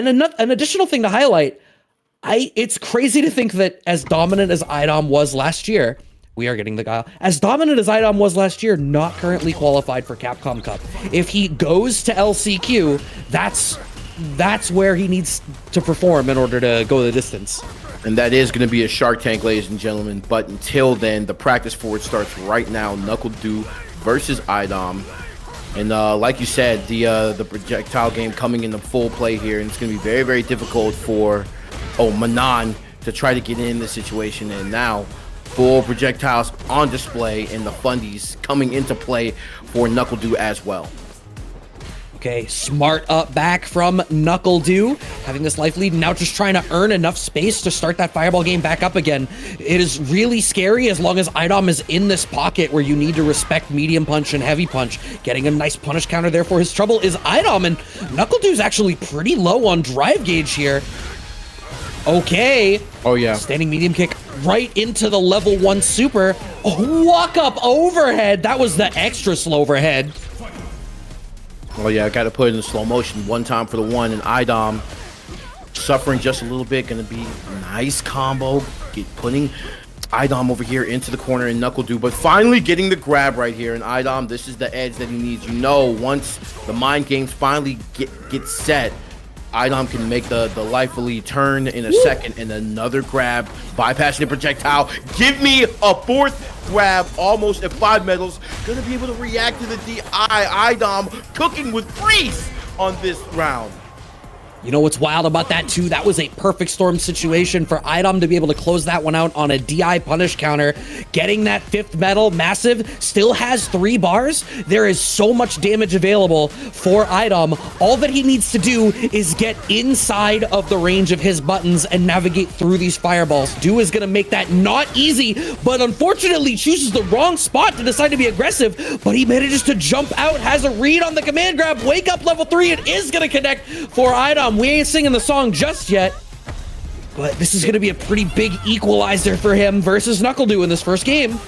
an additional thing to highlight, it's crazy to think that as dominant as iDom was last year, we are getting the Guile. As dominant as iDom was last year, not currently qualified for Capcom Cup. If he goes to LCQ, that's where he needs to perform in order to go the distance. And that is going to be a Shark Tank, ladies and gentlemen. But until then, the practice for it starts right now. NuckleDu versus iDom. And like you said, the projectile game coming into full play here. And it's going to be very, very difficult for Manon to try to get in this situation. And now full projectiles on display and the fundies coming into play for NuckleDu as well. Okay, smart up back from NuckleDu, having this life lead, now just trying to earn enough space to start that fireball game back up again. It is really scary as long as iDom is in this pocket where you need to respect medium punch and heavy punch. Getting a nice punish counter there for his trouble is iDom, and NuckleDu's actually pretty low on drive gauge here. Okay. Oh, yeah. Standing medium kick right into the level 1 super. Oh, walk up overhead. That was the extra slow overhead. Oh yeah, I got to put it in slow motion one time for the one, and iDom suffering just a little bit. Going to be a nice combo, putting iDom over here into the corner and NuckleDu, but finally getting the grab right here. And iDom, this is the edge that he needs. You know, once the mind games finally get set, iDom can make the life lead turn in a second, and another grab, bypassing the projectile. Give me a fourth grab, almost at 5 medals. Gonna be able to react to the DI. iDom cooking with grease on this round. You know what's wild about that too? That was a perfect storm situation for iDom to be able to close that one out on a DI punish counter. Getting that 5th medal, massive, still has 3 bars. There is so much damage available for iDom. All that he needs to do is get inside of the range of his buttons and navigate through these fireballs. Du is gonna make that not easy, but unfortunately chooses the wrong spot to decide to be aggressive, but he manages to jump out, has a read on the command grab, wake up level 3, it is gonna connect for iDom. We ain't singing the song just yet, but this is going to be a pretty big equalizer for him versus NuckleDu in this first game. Here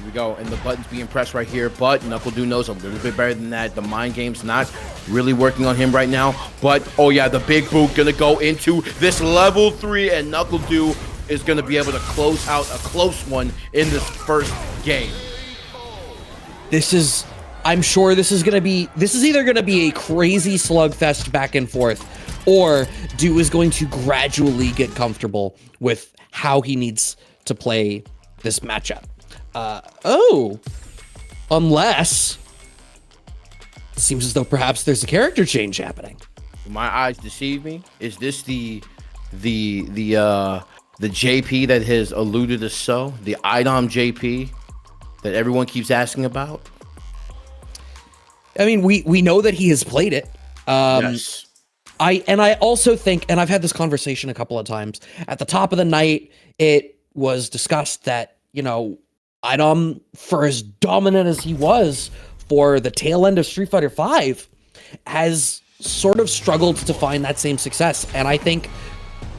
we go, and the button's being pressed right here, but NuckleDu knows a little bit better than that. The mind game's not really working on him right now, but oh yeah, the big boot going to go into this level 3, and NuckleDu is going to be able to close out a close one in this first game. I'm sure this is either going to be a crazy slugfest back and forth, or Du is going to gradually get comfortable with how he needs to play this matchup. Unless it seems as though perhaps there's a character change happening. My eyes deceive me. Is this the JP that has alluded us so? The iDom JP that everyone keeps asking about? I mean, we know that he has played it. Yes. I also think, and I've had this conversation a couple of times, at the top of the night, it was discussed that, you know, iDom, for as dominant as he was for the tail end of Street Fighter V, has sort of struggled to find that same success. And I think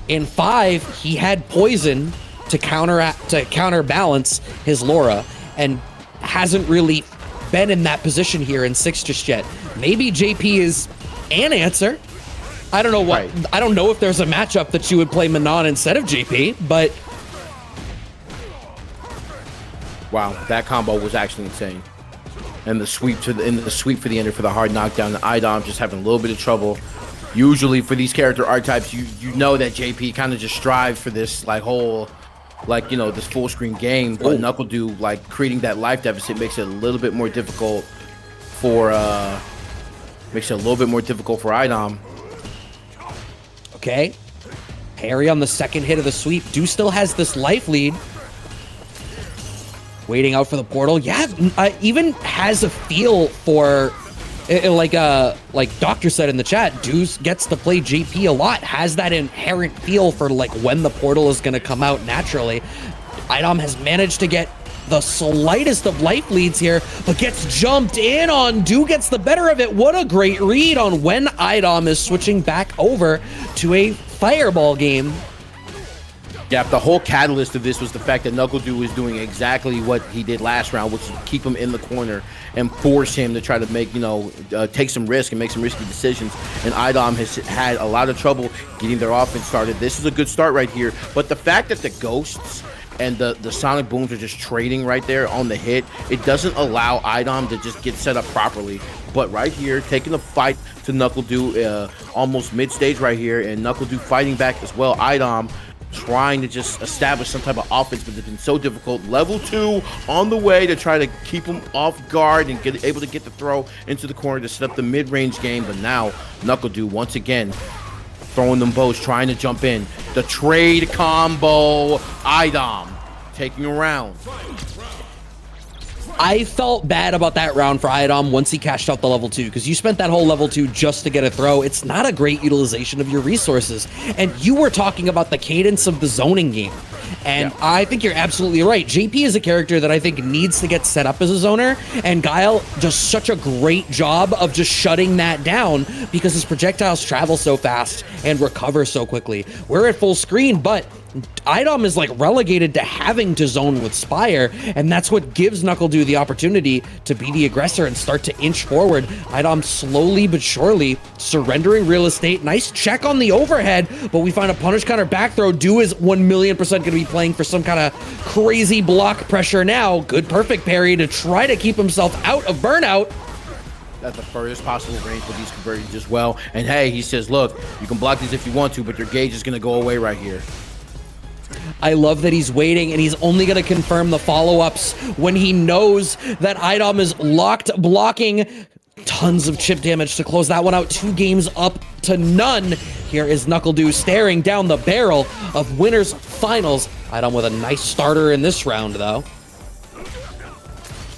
in 5, he had poison to counterbalance his Laura, and hasn't really been in that position here in 6 just yet. Maybe JP is an answer. I don't know what. Right. I don't know if there's a matchup that you would play Manon instead of JP, but wow, that combo was actually insane. And the sweep for the ender for the hard knockdown. iDom just having a little bit of trouble. Usually for these character archetypes, you know that JP kind of just strives for this whole, you know, this full screen game, but NuckleDu, creating that life deficit makes it a little bit more difficult for iDom. Okay, parry on the second hit of the sweep. Du still has this life lead. Waiting out for the portal. Yeah, even has a feel for, like Doctor said in the chat, Du gets to play JP a lot, has that inherent feel for when the portal is going to come out naturally. iDom has managed to get the slightest of life leads here, but gets jumped in on. Du gets the better of it. What a great read on when iDom is switching back over to a fireball game. Yeah, the whole catalyst of this was the fact that NuckleDu was doing exactly what he did last round, which is keep him in the corner and force him to try to make, take some risk and make some risky decisions. And iDom has had a lot of trouble getting their offense started. This is a good start right here. But the fact that the Ghosts and the Sonic Booms are just trading right there on the hit, it doesn't allow iDom to just get set up properly. But right here, taking the fight to NuckleDu almost mid-stage right here, and NuckleDu fighting back as well. iDom trying to just establish some type of offense, but it's been so difficult. Level 2 on the way to try to keep him off guard and able to get the throw into the corner to set up the mid-range game. But now NuckleDu once again throwing them bows, trying to jump in. The trade combo, iDom taking a round. I felt bad about that round for iDom once he cashed out the level 2, because you spent that whole level 2 just to get a throw. It's not a great utilization of your resources. And you were talking about the cadence of the zoning game. And yeah, I think you're absolutely right. JP is a character that I think needs to get set up as a zoner, and Guile does such a great job of just shutting that down because his projectiles travel so fast and recover so quickly. We're at full screen, but iDom is like relegated to having to zone with Spire, and that's what gives NuckleDu the opportunity to be the aggressor and start to inch forward. iDom slowly but surely surrendering real estate. Nice check on the overhead, but we find a punish counter back throw. Du is 1,000,000% going to be playing for some kind of crazy block pressure now. Good perfect parry to try to keep himself out of burnout. At the furthest possible range for these conversions as well. And hey, he says, look, you can block these if you want to, but your gauge is going to go away right here. I love that he's waiting, and he's only going to confirm the follow-ups when he knows that iDom is locked, blocking tons of chip damage to close that one out. 2 games up to none. Here is NuckleDu staring down the barrel of winners finals. iDom with a nice starter in this round, though.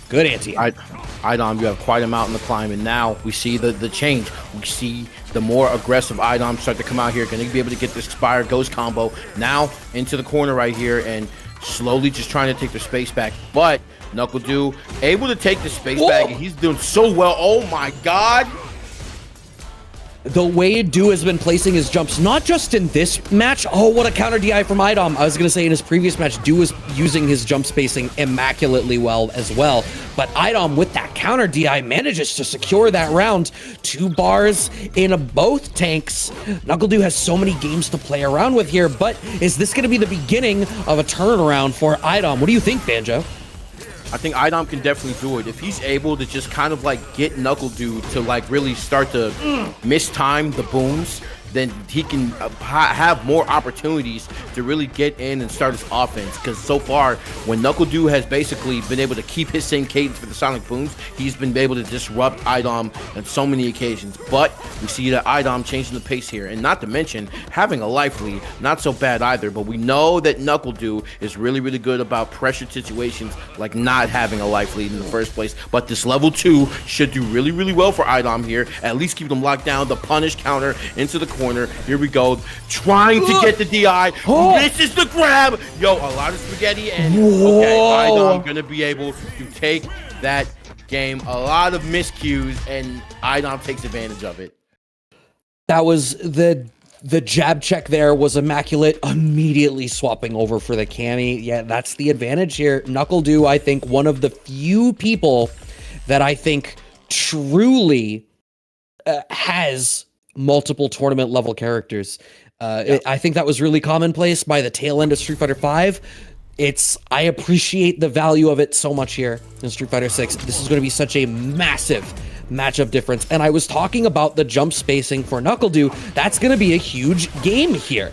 Good anti. iDom, you have quite a mountain to climb, and now we see the change. We see the more aggressive iDom start to come out here. Going to be able to get this Spire Ghost combo now into the corner right here, and slowly just trying to take the space back. But NuckleDu able to take the space back, and he's doing so well. Oh my God. The way Du has been placing his jumps, not just in this match. Oh, what a counter DI from iDom. I was going to say in his previous match, Du was using his jump spacing immaculately well as well. But iDom with that counter DI manages to secure that round. 2 bars in both tanks. NuckleDu has so many games to play around with here, but is this going to be the beginning of a turnaround for iDom? What do you think, Banjo? I think iDom can definitely do it. If he's able to just kind of like get NuckleDu to like really start to mistime the booms, then he can have more opportunities to really get in and start his offense. Because so far, when NuckleDu has basically been able to keep his same cadence for the Sonic Booms, he's been able to disrupt iDom on so many occasions. But we see that iDom changing the pace here. And not to mention, having a life lead, not so bad either. But we know that NuckleDu is really, really good about pressured situations, like not having a life lead in the first place. But this level 2 should do really, really well for iDom here. At least keep them locked down. The punish counter into the corner. Here we go. Trying to get the DI. This is the grab. Yo, a lot of spaghetti. And okay, iDom going to be able to take that game. A lot of miscues, and iDom takes advantage of it. That was the jab check there was immaculate. Immediately swapping over for the Cammy. Yeah, that's the advantage here. NuckleDu, I think, one of the few people that I think truly has multiple tournament level characters. I think that was really commonplace by the tail end of Street Fighter V. I appreciate the value of it so much here in Street Fighter 6. This is going to be such a massive matchup difference. And I was talking about the jump spacing for NuckleDu. That's going to be a huge game here.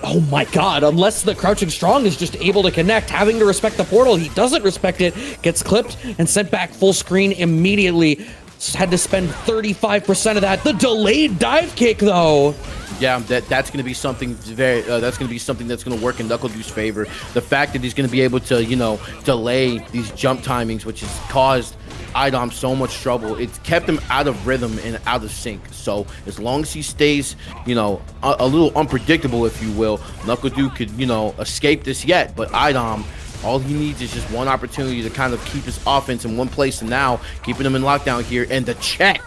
Oh my God, unless the Crouching Strong is just able to connect, having to respect the portal. He doesn't respect it, gets clipped and sent back full screen immediately. Had to spend 35% of that. The delayed dive kick, though. Yeah, that's going to be something very. That's going to be something that's going to work in NuckleDu's favor. The fact that he's going to be able to, delay these jump timings, which has caused iDom so much trouble. It's kept him out of rhythm and out of sync. So as long as he stays, a little unpredictable, if you will, NuckleDu could, escape this yet. But iDom, all he needs is just one opportunity to kind of keep his offense in one place, and now keeping him in lockdown here. And the check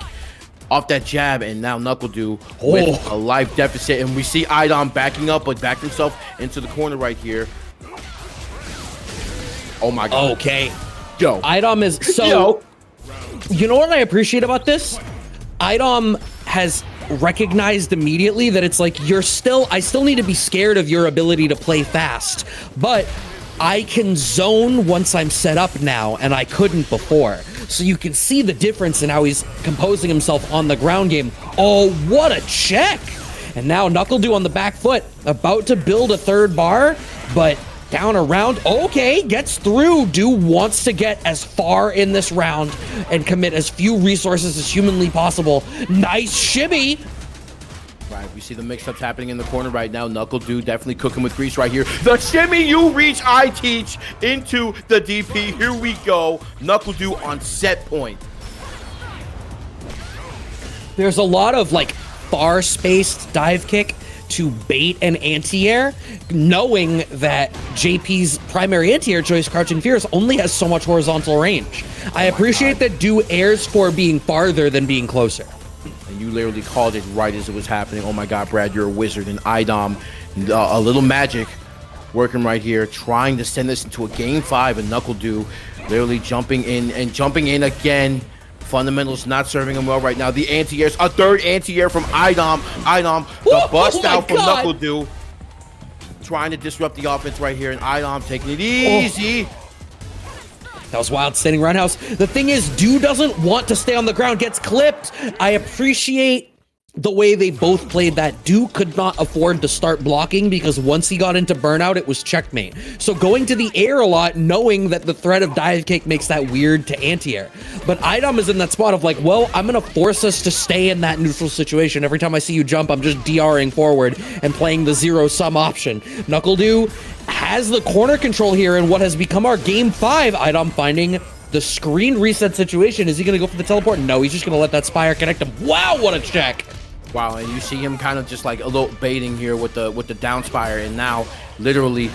off that jab, and now NuckleDu with a life deficit, and we see iDom backing up, but backed himself into the corner right here. Oh my god. Okay. Yo. iDom is so... Yo. You know what I appreciate about this? iDom has recognized immediately that it's like, I still need to be scared of your ability to play fast, but I can zone once I'm set up now, and I couldn't before. So you can see the difference in how he's composing himself on the ground game. Oh, what a check! And now NuckleDu on the back foot, about to build a third bar, but down around. Okay, gets through. Du wants to get as far in this round and commit as few resources as humanly possible. Nice shimmy. Right, we see the mix-ups happening in the corner right now. NuckleDu definitely cooking with grease right here. The shimmy you reach, I teach into the DP. Here we go. NuckleDu on set point. There's a lot of like far-spaced dive kick to bait an anti-air, knowing that JP's primary anti-air choice, Crouching Fierce, only has so much horizontal range. I appreciate that Du airs for being farther than being closer. And you literally called it right as it was happening. Oh my god, Brad, you're a wizard. And iDom, a little magic working right here, trying to send this into a game 5, and NuckleDu literally jumping in and jumping in again. Fundamentals not serving him well right now. The anti-airs, a third anti-air from iDom. iDom, the bust out from NuckleDu. Trying to disrupt the offense right here, and iDom taking it easy. That was wild, standing roundhouse. The thing is, Du doesn't want to stay on the ground, gets clipped. I appreciate the way they both played that. Du could not afford to start blocking because once he got into burnout, it was checkmate. So going to the air a lot, knowing that the threat of dive kick makes that weird to anti-air. But iDom is in that spot of like, well, I'm going to force us to stay in that neutral situation. Every time I see you jump, I'm just DRing forward and playing the zero-sum option. NuckleDu has the corner control here in what has become our game 5. iDom finding the screen reset situation. Is he going to go for the teleport? No, he's just going to let that Spire connect him. Wow, what a check. Wow, and you see him kind of just like a little baiting here with the down Spire, and now literally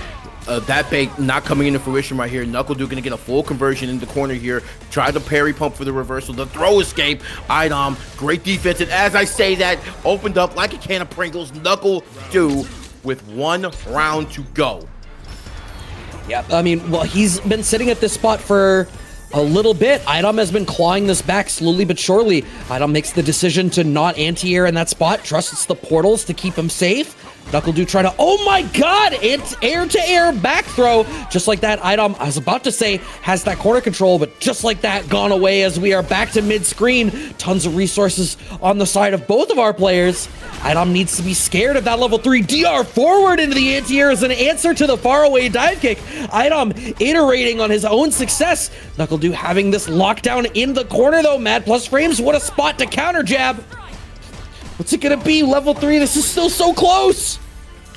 that bait not coming into fruition right here. NuckleDu gonna get a full conversion in the corner here. Try the parry pump for the reversal, the throw escape. iDom, great defense, and as I say that, opened up like a can of Pringles. NuckleDu with 1 round to go. Yeah, I mean, well, he's been sitting at this spot for a little bit. iDom has been clawing this back slowly but surely. iDom makes the decision to not anti-air in that spot, trusts the portals to keep him safe. NuckleDu try to, oh my god, air-to-air back throw. Just like that, iDom, I was about to say, has that corner control, but just like that, gone away as we are back to mid-screen. Tons of resources on the side of both of our players. iDom needs to be scared of that level 3 DR forward into the anti-air as an answer to the faraway dive kick. iDom iterating on his own success. NuckleDu having this lockdown in the corner though. Mad plus frames, what a spot to counter jab. What's it gonna be? Level 3, this is still so close.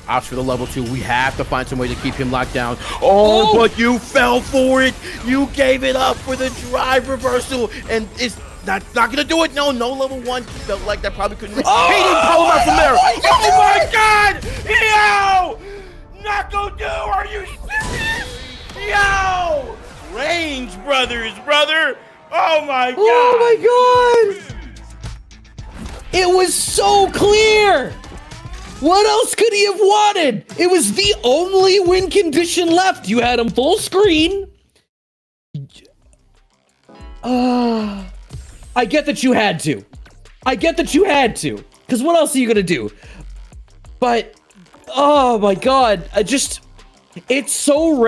Opts for the level 2. We have to find some way to keep him locked down. Oh, but you fell for it. You gave it up for the drive reversal, and it's not gonna do it. No level 1. Felt like that probably couldn't. Oh, he didn't pull him out from there. Oh my god! Yo! NuckleDu, are you serious? Yo! Range brothers, brother. Oh my god! Oh my god! It was so clear! What else could he have wanted? It was the only win condition left. You had him full screen. I get that you had to. I get that you had to. Because what else are you going to do? But, oh my god. It's so rare.